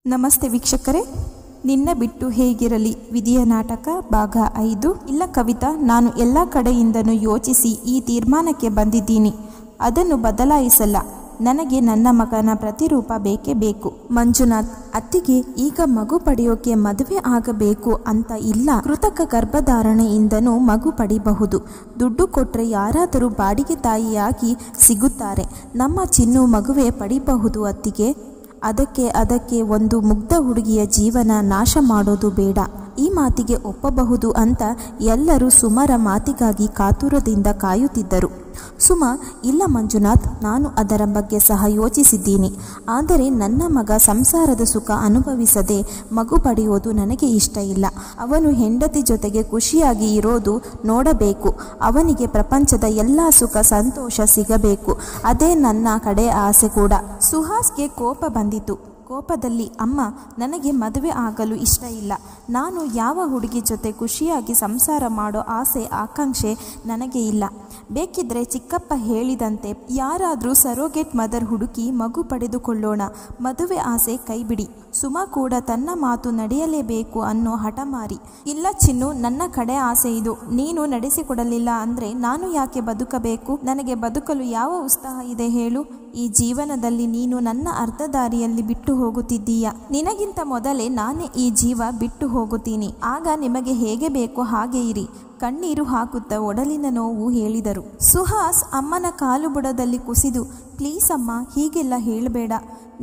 ನಮಸ್ತೆ ವೀಕ್ಷಕರೇ, ನಿನ್ನ ಬಿಟ್ಟು ಹೇಗಿರಲಿ ವಿಧಿಯ ನಾಟಕ ಭಾಗ 5. ಇಲ್ಲ ಕವಿತಾ, ನಾನು ಎಲ್ಲ ಕಡೆಯಿಂದನೂ ಯೋಚಿಸಿ ಈ ತೀರ್ಮಾನಕ್ಕೆ ಬಂದಿದ್ದೀನಿ. ಅದನ್ನು ಬದಲಾಯಿಸಲ್ಲ. ನನಗೆ ನನ್ನ ಮಗನ ಪ್ರತಿರೂಪ ಬೇಕೇ ಬೇಕು. ಮಂಜುನಾಥ್ ಅತ್ತಿಗೆ ಈಗ ಮಗು ಪಡೆಯೋಕೆ ಮದುವೆ ಆಗಬೇಕು ಅಂತ ಇಲ್ಲ. ಕೃತಕ ಗರ್ಭಧಾರಣೆಯಿಂದನೂ ಮಗು ಪಡಿಬಹುದು. ದುಡ್ಡು ಕೊಟ್ರೆ ಯಾರಾದರೂ ಬಾಡಿಗೆ ತಾಯಿಯಾಗಿ ಸಿಗುತ್ತಾರೆ. ನಮ್ಮ ಚಿನ್ನು ಮಗುವೆ ಪಡಿಬಹುದು ಅತ್ತಿಗೆ. ಅದಕ್ಕೆ ಒಂದು ಮುಗ್ಧ ಹುಡುಗಿಯ ಜೀವನ ನಾಶ ಮಾಡೋದು ಬೇಡ. ಈ ಮಾತಿಗೆ ಒಪ್ಪಬಹುದು ಅಂತ ಎಲ್ಲರೂ ಸುಮರ ಮಾತಿಗಾಗಿ ಕಾತುರದಿಂದ ಕಾಯುತ್ತಿದ್ದರು. ಸುಮ, ಇಲ್ಲ ಮಂಜುನಾಥ್, ನಾನು ಅದರ ಬಗ್ಗೆ ಸಹ ಯೋಚಿಸಿದ್ದೀನಿ. ಆದರೆ ನನ್ನ ಮಗ ಸಂಸಾರದ ಸುಖ ಅನುಭವಿಸದೆ ಮಗು ಪಡೆಯೋದು ನನಗೆ ಇಷ್ಟ ಇಲ್ಲ. ಅವನು ಹೆಂಡತಿ ಜೊತೆಗೆ ಖುಷಿಯಾಗಿ ಇರೋದು ನೋಡಬೇಕು. ಅವನಿಗೆ ಪ್ರಪಂಚದ ಎಲ್ಲ ಸುಖ ಸಂತೋಷ ಸಿಗಬೇಕು. ಅದೇ ನನ್ನ ಕಡೆ ಆಸೆ ಕೂಡ. ಸುಹಾಸ್ಗೆ ಕೋಪ ಬಂದಿತು. ಕೋಪದಲ್ಲಿ, ಅಮ್ಮ, ನನಗೆ ಮದುವೆ ಆಗಲು ಇಷ್ಟ ಇಲ್ಲ. ನಾನು ಯಾವ ಹುಡುಗಿ ಜೊತೆ ಖುಷಿಯಾಗಿ ಸಂಸಾರ ಮಾಡೋ ಆಸೆ ಆಕಾಂಕ್ಷೆ ನನಗೆ ಇಲ್ಲ. ಬೇಕಿದ್ರೆ ಚಿಕ್ಕಪ್ಪ ಹೇಳಿದಂತೆ ಯಾರಾದರೂ ಸರೋಗೇಟ್ ಮದರ್ ಹುಡುಕಿ ಮಗು ಪಡೆದುಕೊಳ್ಳೋಣ. ಮದುವೆ ಆಸೆ ಕೈಬಿಡಿ. ಸುಮಾ ಕೂಡ ತನ್ನ ಮಾತು ನಡೆಯಲೇಬೇಕು ಅನ್ನೋ ಹಠಮಾರಿ. ಇಲ್ಲ ಚಿನ್ನು, ನನ್ನ ಕಡೆ ಆಸೆ ಇದು. ನೀನು ನಡೆಸಿಕೊಡಲಿಲ್ಲ ಅಂದರೆ ನಾನು ಯಾಕೆ ಬದುಕಬೇಕು? ನನಗೆ ಬದುಕಲು ಯಾವ ಉತ್ಸಾಹ ಇದೆ ಹೇಳು? ಈ ಜೀವನದಲ್ಲಿ ನೀನು ನನ್ನ ಅರ್ಧ ದಾರಿಯಲ್ಲಿ ಬಿಟ್ಟು ಹೋಗುತ್ತಿದ್ದೀಯ. ನಿನಗಿಂತ ಮೊದಲೇ ನಾನೇ ಈ ಜೀವ ಬಿಟ್ಟು ಹೋಗುತ್ತೀನಿ. ಆಗ ನಿಮಗೆ ಹೇಗೆ ಬೇಕೋ ಹಾಗೆ ಇರಿ. ಕಣ್ಣೀರು ಹಾಕುತ್ತಾ ಒಡಲಿನ ನೋವು ಹೇಳಿದರು. ಸುಹಾಸ್ ಅಮ್ಮನ ಕಾಲು ಬುಡದಲ್ಲಿ ಕುಸಿದು, ಪ್ಲೀಸ್ ಅಮ್ಮ, ಹೀಗೆಲ್ಲ ಹೇಳಬೇಡ.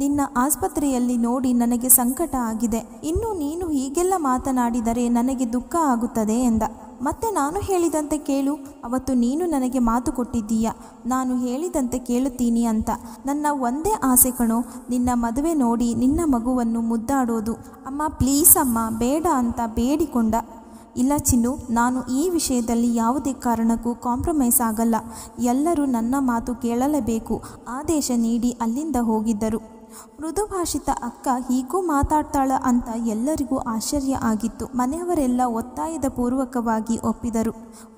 ನಿನ್ನ ಆಸ್ಪತ್ರೆಯಲ್ಲಿ ನೋಡಿ ನನಗೆ ಸಂಕಟ ಆಗಿದೆ. ಇನ್ನು ನೀನು ಹೀಗೆಲ್ಲ ಮಾತನಾಡಿದರೆ ನನಗೆ ದುಃಖ ಆಗುತ್ತದೆ ಎಂದ. ಮತ್ತೆ ನಾನು ಹೇಳಿದಂತೆ ಕೇಳು. ಅವತ್ತು ನೀನು ನನಗೆ ಮಾತು ಕೊಟ್ಟಿದ್ದೀಯ, ನಾನು ಹೇಳಿದಂತೆ ಕೇಳುತ್ತೀನಿ ಅಂತ. ನನ್ನ ಒಂದೇ ಆಸೆ ಕಣೋ, ನಿನ್ನ ಮದುವೆ ನೋಡಿ ನಿನ್ನ ಮಗುವನ್ನು ಮುದ್ದಾಡೋದು. ಅಮ್ಮ ಪ್ಲೀಸ್ ಅಮ್ಮ, ಬೇಡ ಅಂತ ಬೇಡಿಕೊಂಡ. ಇಲ್ಲ ಚಿನ್ನು, ನಾನು ಈ ವಿಷಯದಲ್ಲಿ ಯಾವುದೇ ಕಾರಣಕ್ಕೂ ಕಾಂಪ್ರಮೈಸ್ ಆಗಲ್ಲ. ಎಲ್ಲರೂ ನನ್ನ ಮಾತು ಕೇಳಲೇಬೇಕು. ಆದೇಶ ನೀಡಿ ಅಲ್ಲಿಂದ ಹೋಗಿದ್ದರು. ಮೃದುಭಾಷಿತ ಅಕ್ಕ ಹೀಗೂ ಮಾತಾಡ್ತಾಳ ಅಂತ ಎಲ್ಲರಿಗೂ ಆಶ್ಚರ್ಯ ಆಗಿತ್ತು. ಮನೆಯವರೆಲ್ಲ ಒತ್ತಾಯದ ಪೂರ್ವಕವಾಗಿ ಒಪ್ಪಿದರು.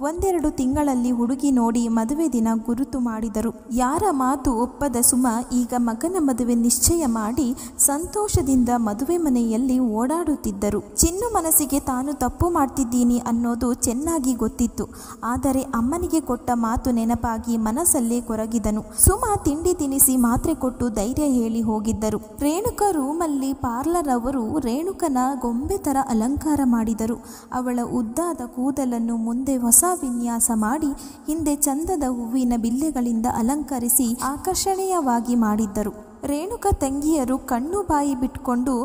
ಒಂದೆರಡು ತಿಂಗಳಲ್ಲಿ ಹುಡುಗಿ ನೋಡಿ ಮದುವೆ ದಿನ ಗುರುತು ಮಾಡಿದರು. ಯಾರ ಮಾತು ಒಪ್ಪದ ಸುಮ ಈಗ ಮಗನ ಮದುವೆ ನಿಶ್ಚಯ ಮಾಡಿ ಸಂತೋಷದಿಂದ ಮದುವೆ ಮನೆಯಲ್ಲಿ ಓಡಾಡುತ್ತಿದ್ದರು. ಚಿನ್ನು ಮನಸ್ಸಿಗೆ ತಾನು ತಪ್ಪು ಮಾಡ್ತಿದ್ದೀನಿ ಅನ್ನೋದು ಚೆನ್ನಾಗಿ ಗೊತ್ತಿತ್ತು. ಆದರೆ ಅಮ್ಮನಿಗೆ ಕೊಟ್ಟ ಮಾತು ನೆನಪಾಗಿ ಮನಸ್ಸಲ್ಲೇ ಕೊರಗಿದನು. ಸುಮ ತಿಂಡಿ ತಿನಿಸಿ ಮಾತ್ರೆ ಕೊಟ್ಟು ಧೈರ್ಯ ಹೇಳಿ ಹೋಗಿದ್ದರು. ರೇಣುಕಾ ರೂಮಲ್ಲಿ ಪಾರ್ಲರ್ ಅವರು ರೇಣುಕನ ಗೊಂಬೆ ತರ ಅಲಂಕಾರ ಮಾಡಿದರು. ಅವಳ ಉದ್ದಾದ ಕೂದಲನ್ನು ಮುಂದೆ ಹೊಸ ವಿನ್ಯಾಸ ಮಾಡಿ ಹಿಂದೆ ಚಂದದ ಹೂವಿನ ಬಿಲ್ಲೆಗಳಿಂದ ಅಲಂಕರಿಸಿ ಆಕರ್ಷಣೀಯವಾಗಿ ಮಾಡಿದ್ದರು. ರೇಣುಕಾ ತಂಗಿಯರು ಕಣ್ಣು ಬಾಯಿ ಬಿಟ್ಕೊಂಡು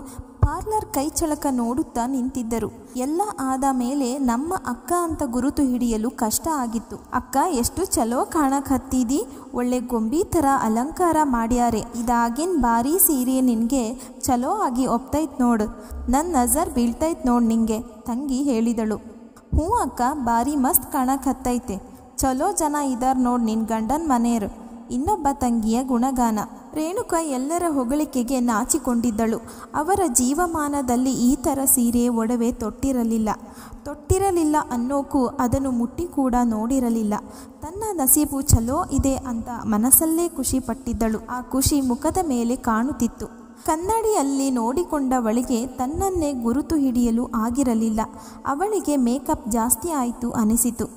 ಪಾರ್ಲರ್ ಕೈಚಳಕ ನೋಡುತ್ತಾ ನಿಂತಿದ್ದರು. ಎಲ್ಲ ಆದ ಮೇಲೆ ನಮ್ಮ ಅಕ್ಕ ಅಂತ ಗುರುತು ಹಿಡಿಯಲು ಕಷ್ಟ ಆಗಿತ್ತು. ಅಕ್ಕ, ಎಷ್ಟು ಚಲೋ ಕಾಣಕ್ ಹತ್ತಿದಿ. ಒಳ್ಳೆ ಗೊಂಬಿ ಥರ ಅಲಂಕಾರ ಮಾಡ್ಯಾರೆ. ಇದಾಗಿನ್ ಬಾರಿ ಸೀರೆ ನಿನಗೆ ಚಲೋ ಆಗಿ ಒಪ್ತೈತ್ ನೋಡು. ನನ್ನ ನಜರ್ ಬೀಳ್ತೈತ್ ನೋಡು ನಿಂಗೆ, ತಂಗಿ ಹೇಳಿದಳು. ಹ್ಞೂ ಅಕ್ಕ, ಬಾರಿ ಮಸ್ತ್ ಕಾಣಕ್ ಹತ್ತೈತೆ. ಚಲೋ ಜನ ಇದಾರ್ ನೋಡು ನಿನ್ನ ಗಂಡನ ಮನೆಯರು. ಇನ್ನೊಬ್ಬ ತಂಗಿಯ ಗುಣಗಾನ. ರೇಣುಕಾ ಎಲ್ಲರ ಹೊಗಳಿಕೆಗೆ ನಾಚಿಕೊಂಡಿದ್ದಳು. ಅವರ ಜೀವಮಾನದಲ್ಲಿ ಈ ಥರ ಸೀರೆ ಒಡವೆ ತೊಟ್ಟಿರಲಿಲ್ಲ ಅನ್ನೋಕ್ಕೂ ಅದನ್ನು ಮುಟ್ಟಿ ಕೂಡ ನೋಡಿರಲಿಲ್ಲ. ತನ್ನ ನಸೀಬು ಚಲೋ ಇದೆ ಅಂತ ಮನಸ್ಸಲ್ಲೇ ಖುಷಿ ಪಟ್ಟಿದ್ದಳು. ಆ ಖುಷಿ ಮುಖದ ಮೇಲೆ ಕಾಣುತ್ತಿತ್ತು. ಕನ್ನಡಿಯಲ್ಲಿ ನೋಡಿಕೊಂಡವಳಿಗೆ ತನ್ನನ್ನೇ ಗುರುತು ಹಿಡಿಯಲು ಆಗಿರಲಿಲ್ಲ. ಅವಳಿಗೆ ಮೇಕಪ್ ಜಾಸ್ತಿ ಆಯಿತು ಅನಿಸಿತು.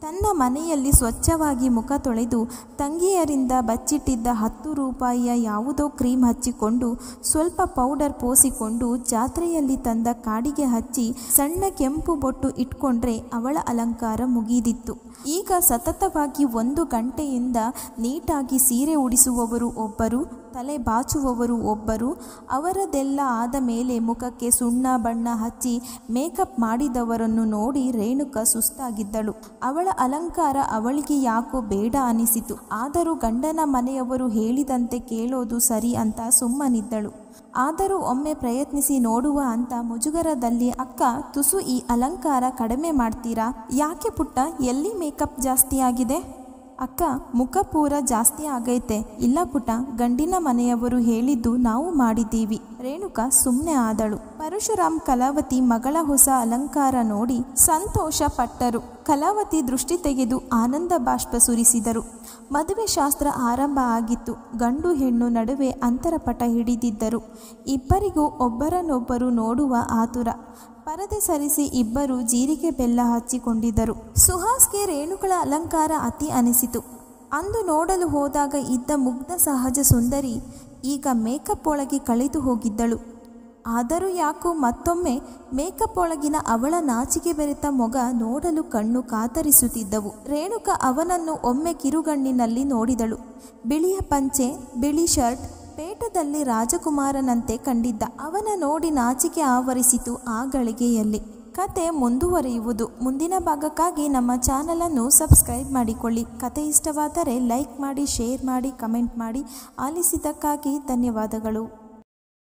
ತನ್ನ ಮನೆಯಲ್ಲಿ ಸ್ವಚ್ಛವಾಗಿ ಮುಖ ತೊಳೆದು ತಂಗಿಯರಿಂದ ಬಚ್ಚಿಟ್ಟಿದ್ದ 10 ರೂಪಾಯಿಯ ಯಾವುದೋ ಕ್ರೀಮ್ ಹಚ್ಚಿಕೊಂಡು ಸ್ವಲ್ಪ ಪೌಡರ್ ಪೋಸಿಕೊಂಡು ಜಾತ್ರೆಯಲ್ಲಿ ತಂದ ಕಾಡಿಗೆ ಹಚ್ಚಿ ಸಣ್ಣ ಕೆಂಪು ಬೊಟ್ಟು ಇಟ್ಕೊಂಡ್ರೆ ಅವಳ ಅಲಂಕಾರ ಮುಗಿದಿತ್ತು. ಈಗ ಸತತವಾಗಿ 1 ಗಂಟೆಯಿಂದ ನೀಟಾಗಿ ಸೀರೆ ಉಡಿಸುವವರು ಒಬ್ಬರು, ತಲೆ ಬಾಚುವವರು ಒಬ್ಬರು. ಅವರದೆಲ್ಲ ಆದ ಮೇಲೆ ಮುಖಕ್ಕೆ ಸುಣ್ಣ ಬಣ್ಣ ಹಚ್ಚಿ ಮೇಕಪ್ ಮಾಡಿದವರನ್ನು ನೋಡಿ ರೇಣುಕಾ ಸುಸ್ತಾಗಿದ್ದಳು. ಅವಳ ಅಲಂಕಾರ ಅವಳಿಗೆ ಯಾಕೋ ಬೇಡ ಅನಿಸಿತು. ಆದರೂ ಗಂಡನ ಮನೆಯವರು ಹೇಳಿದಂತೆ ಕೇಳೋದು ಸರಿ ಅಂತ ಸುಮ್ಮನಿದ್ದಳು. ಆದರೂ ಒಮ್ಮೆ ಪ್ರಯತ್ನಿಸಿ ನೋಡುವ ಅಂತ ಮುಜುಗರದಲ್ಲಿ, ಅಕ್ಕ, ತುಸು ಈ ಅಲಂಕಾರ ಕಡಿಮೆ ಮಾಡ್ತೀರಾ? ಯಾಕೆ ಪುಟ್ಟ, ಎಲ್ಲಿ ಮೇಕಪ್ ಜಾಸ್ತಿ ಆಗಿದೆ? ಅಕ್ಕ, ಮುಖ ಪೂರ ಜಾಸ್ತಿ ಆಗೈತೆ. ಇಲ್ಲ ಪುಟ, ಗಂಡಿನ ಮನೆಯವರು ಹೇಳಿದ್ದು ನಾವು ಮಾಡಿದ್ದೀವಿ. ರೇಣುಕಾ ಸುಮ್ಮನೆ ಆದಳು. ಪರಶುರಾಮ್ ಕಲಾವತಿ ಮಗಳ ಹೊಸ ಅಲಂಕಾರ ನೋಡಿ ಸಂತೋಷ ಪಟ್ಟರು. ಕಲಾವತಿ ದೃಷ್ಟಿ ತೆಗೆದು ಆನಂದ ಬಾಷ್ಪ ಸುರಿಸಿದರು. ಮದುವೆ ಶಾಸ್ತ್ರ ಆರಂಭ ಆಗಿತ್ತು. ಗಂಡು ಹೆಣ್ಣು ನಡುವೆ ಅಂತರಪಟ ಹಿಡಿದಿದ್ದರು. ಇಬ್ಬರಿಗೂ ಒಬ್ಬರನ್ನೊಬ್ಬರು ನೋಡುವ ಆತುರ. ಪರದೆ ಸರಿಸಿ ಇಬ್ಬರು ಜೀರಿಗೆ ಬೆಲ್ಲ ಹಚ್ಚಿಕೊಂಡಿದ್ದರು. ಸುಹಾಸ್ಗೆ ರೇಣುಗಳ ಅಲಂಕಾರ ಅತಿ ಅನಿಸಿತು. ಅಂದು ನೋಡಲು ಹೋದಾಗ ಇದ್ದ ಮುಗ್ಧ ಸಹಜ ಸುಂದರಿ ಈಗ ಮೇಕಪ್ ಒಳಗೆ ಕಳೆದು ಹೋಗಿದ್ದಳು. ಆದರೂ ಯಾಕೋ ಮತ್ತೊಮ್ಮೆ ಮೇಕಪ್ ಒಳಗಿನ ಅವಳ ನಾಚಿಕೆ ಬೆರೆತ ಮೊಗ ನೋಡಲು ಕಣ್ಣು ಕಾತರಿಸುತ್ತಿದ್ದವು. ರೇಣುಕ ಅವನನ್ನು ಒಮ್ಮೆ ಕಿರುಗಣ್ಣಿನಲ್ಲಿ ನೋಡಿದಳು. ಬಿಳಿಯ ಪಂಚೆ, ಬಿಳಿ ಶರ್ಟ್, ಪೇಟದಲ್ಲಿ ರಾಜಕುಮಾರನಂತೆ ಕಂಡಿದ್ದ. ಅವನ ನೋಡಿ ನಾಚಿಕೆ ಆವರಿಸಿತು ಆ ಗಳಿಗೆಯಲ್ಲಿ. ಕತೆ ಮುಂದುವರಿಯುವುದು. ಮುಂದಿನ ಭಾಗಕ್ಕಾಗಿ ನಮ್ಮ ಚಾನಲನ್ನು ಸಬ್ಸ್ಕ್ರೈಬ್ ಮಾಡಿಕೊಳ್ಳಿ. ಕತೆ ಇಷ್ಟವಾದರೆ ಲೈಕ್ ಮಾಡಿ, ಶೇರ್ ಮಾಡಿ, ಕಮೆಂಟ್ ಮಾಡಿ. ಆಲಿಸಿದ್ದಕ್ಕಾಗಿ ಧನ್ಯವಾದಗಳು.